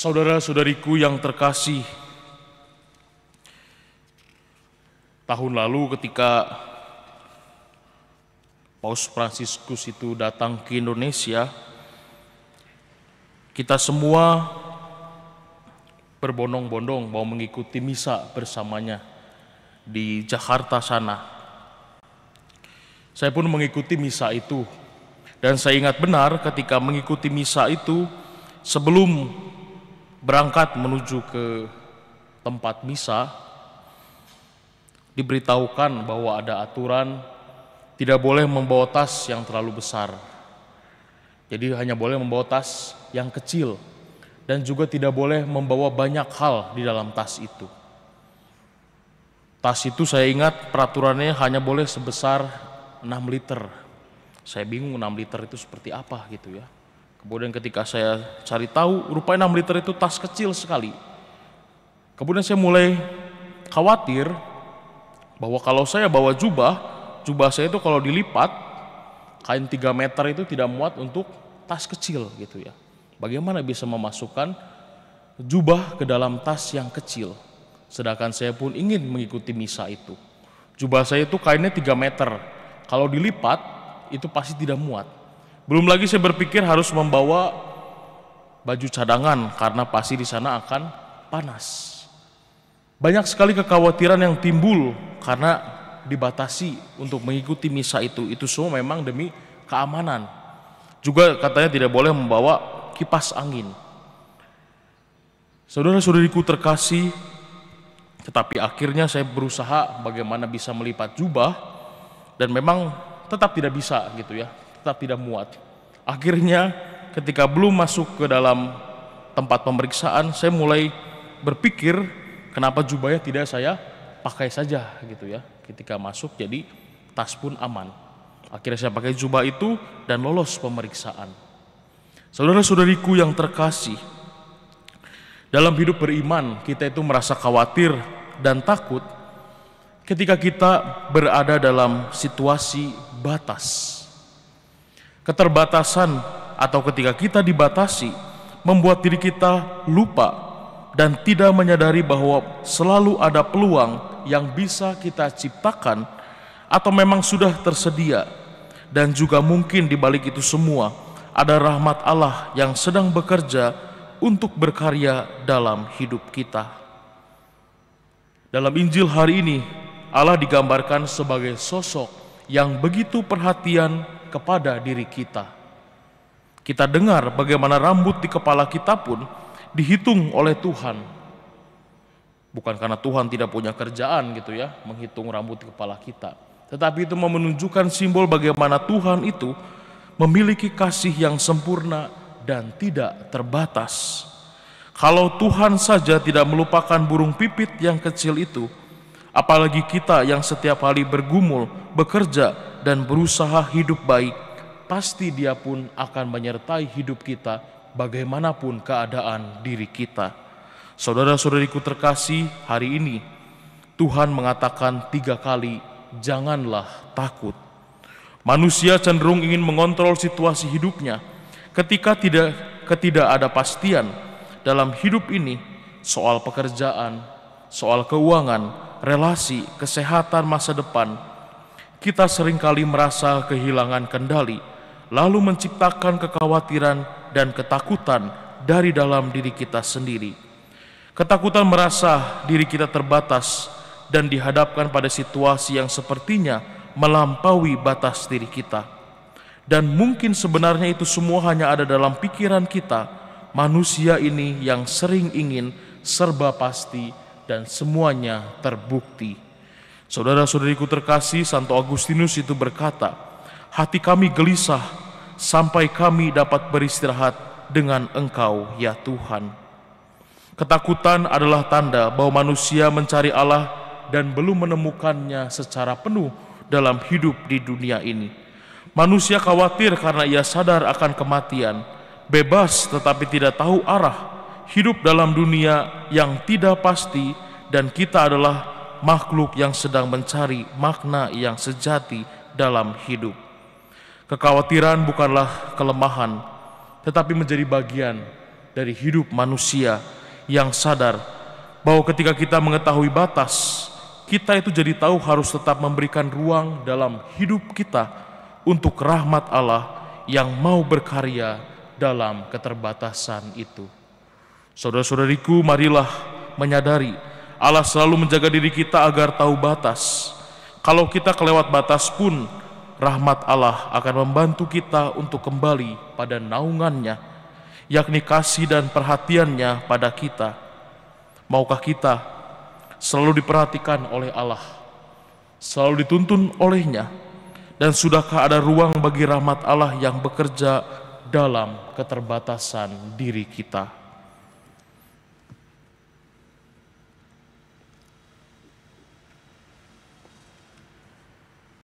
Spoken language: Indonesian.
Saudara-saudariku yang terkasih, tahun lalu ketika Paus Fransiskus itu datang ke Indonesia, kita semua berbondong-bondong mau mengikuti misa bersamanya di Jakarta sana. Saya pun mengikuti misa itu, dan saya ingat benar ketika mengikuti misa itu, sebelum berangkat menuju ke tempat misa, diberitahukan bahwa ada aturan tidak boleh membawa tas yang terlalu besar. Jadi hanya boleh membawa tas yang kecil, dan juga tidak boleh membawa banyak hal di dalam tas itu. Tas itu saya ingat peraturannya hanya boleh sebesar 6 liter. Saya bingung 6 liter itu seperti apa gitu ya. Kemudian ketika saya cari tahu, rupanya 6 liter itu tas kecil sekali. Kemudian saya mulai khawatir bahwa kalau saya bawa jubah saya itu kalau dilipat, kain 3 meter itu tidak muat untuk tas kecil gitu ya. Bagaimana bisa memasukkan jubah ke dalam tas yang kecil? Sedangkan saya pun ingin mengikuti misa itu. Jubah saya itu kainnya 3 meter, kalau dilipat itu pasti tidak muat. Belum lagi saya berpikir harus membawa baju cadangan karena pasti di sana akan panas. Banyak sekali kekhawatiran yang timbul karena dibatasi untuk mengikuti misa itu. Itu semua memang demi keamanan. Juga katanya tidak boleh membawa kipas angin. Saudara-saudariku terkasih, tetapi akhirnya saya berusaha bagaimana bisa melipat jubah, dan memang tetap tidak bisa gitu ya, tetap tidak muat. Akhirnya ketika belum masuk ke dalam tempat pemeriksaan, saya mulai berpikir kenapa jubahnya tidak saya pakai saja gitu ya. Ketika masuk jadi tas pun aman. Akhirnya saya pakai jubah itu dan lolos pemeriksaan. Saudara-saudariku yang terkasih, dalam hidup beriman kita itu merasa khawatir dan takut ketika kita berada dalam situasi batas. Keterbatasan atau ketika kita dibatasi membuat diri kita lupa dan tidak menyadari bahwa selalu ada peluang yang bisa kita ciptakan atau memang sudah tersedia, dan juga mungkin di balik itu semua ada rahmat Allah yang sedang bekerja untuk berkarya dalam hidup kita. Dalam Injil hari ini, Allah digambarkan sebagai sosok yang begitu perhatian kepada diri kita. Kita dengar bagaimana rambut di kepala kita pun dihitung oleh Tuhan. Bukan karena Tuhan tidak punya kerjaan gitu ya, menghitung rambut di kepala kita. Tetapi itu menunjukkan simbol bagaimana Tuhan itu memiliki kasih yang sempurna dan tidak terbatas. Kalau Tuhan saja tidak melupakan burung pipit yang kecil itu, apalagi kita yang setiap hari bergumul, bekerja, dan berusaha hidup baik, pasti Dia pun akan menyertai hidup kita bagaimanapun keadaan diri kita. Saudara-saudariku terkasih, hari ini Tuhan mengatakan 3 kali, janganlah takut. Manusia cenderung ingin mengontrol situasi hidupnya ketika tidak ada pastian dalam hidup ini, soal pekerjaan, soal keuangan, relasi, kesehatan masa depan. Kita seringkali merasa kehilangan kendali, lalu menciptakan kekhawatiran dan ketakutan dari dalam diri kita sendiri. Ketakutan merasa diri kita terbatas dan dihadapkan pada situasi yang sepertinya melampaui batas diri kita. Dan mungkin sebenarnya itu semua hanya ada dalam pikiran kita, manusia ini yang sering ingin serba pasti dan semuanya terbukti. Saudara-saudariku terkasih, Santo Agustinus itu berkata, hati kami gelisah sampai kami dapat beristirahat dengan Engkau ya Tuhan. Ketakutan adalah tanda bahwa manusia mencari Allah dan belum menemukannya secara penuh dalam hidup di dunia ini. Manusia khawatir karena ia sadar akan kematian, bebas tetapi tidak tahu arah, hidup dalam dunia yang tidak pasti, dan kita adalah makhluk yang sedang mencari makna yang sejati dalam hidup. Kekhawatiran bukanlah kelemahan, tetapi menjadi bagian dari hidup manusia yang sadar bahwa ketika kita mengetahui batas, kita itu jadi tahu harus tetap memberikan ruang dalam hidup kita untuk rahmat Allah yang mau berkarya dalam keterbatasan itu. Saudara-saudariku, marilah menyadari Allah selalu menjaga diri kita agar tahu batas. Kalau kita kelewat batas pun, rahmat Allah akan membantu kita untuk kembali pada naungannya, yakni kasih dan perhatiannya pada kita. Maukah kita selalu diperhatikan oleh Allah, selalu dituntun olehnya, dan sudahkah ada ruang bagi rahmat Allah yang bekerja dalam keterbatasan diri kita?